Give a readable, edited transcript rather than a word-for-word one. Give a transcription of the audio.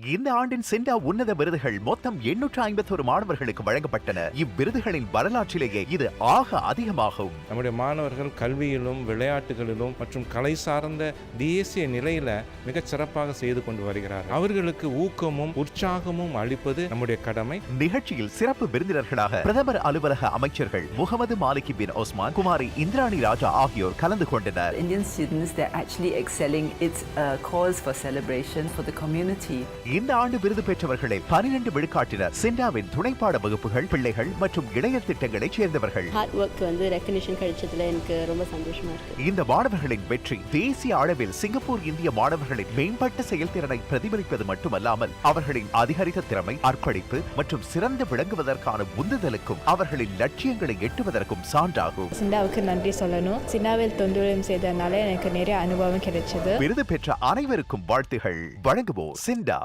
இந்த ஆண்டின் சிண்டா உன்னத விருதுகள் மொத்தம் 851 மாணவர்களுக்கு வழங்கப்பட்டன. இவ்விருதுகளின் வரலாற்றிலேயே இது ஆக அதிகமாகும். நம்முடைய மாணவர்கள் கல்வியிலும் விளையாட்டுகளிலும் மற்றும் கலை சார்ந்த தேசிய நிலையில மிகச் சிறப்பாக செய்து கொண்டு வருகிறார்கள். அவர்களுக்கு ஊக்கமும் உற்சாகமும் அளிப்பது நம்முடைய கடமை. நிகழ்ச்சியில் சிறப்பு விருந்தினர்களாக பிரதமர் அலுவலக அமைச்சர்கள் முகமது மாலிகி பின் ஒஸ்மான், குமாரி இந்திராணி ராஜா ஆகியோர் கலந்து கொண்டனர். Indian students, they're actually excelling. It's a cause for celebration for the community. இந்த ஆண்டு விருது பெற்றவர்களில் 12 விழுக்காட்டினர் சிண்டாவின் துணைப்பாட வகுப்புகள், பிள்ளைகள் மற்றும் இளைஞர் திட்டங்களைச் சேர்ந்தவர்கள். ஹார்ட் ஒர்க் ரெகக்னிஷன் கிடைச்சதுல எனக்கு ரொம்ப சந்தோஷமா இருக்கு. இந்த மாணவர்களின் வெற்றி தேசிய அளவில் சிங்கப்பூர் இந்திய மாணவர்களின் மேம்பட்ட செயல்திறனை பிரதிபலிப்பது மட்டுமல்லாமல் அவர்களின் அதிகரித்த திறமை, அர்ப்பணிப்பு மற்றும் சிறந்து விளங்குவதற்கான உந்துதலுக்கும் அவர்களின் லட்சியங்களை எட்டுவதற்கும் சான்றாகும். சிண்டாவுக்கு நன்றி சொல்லணும். சிண்டாவில் தொண்டுரம் செய்தனால எனக்கு நிறைய அனுபவம் கிடைச்சது. விருது பெற்ற அனைவருக்கும் வாழ்த்துகள். வழங்குவோர் சிண்டா.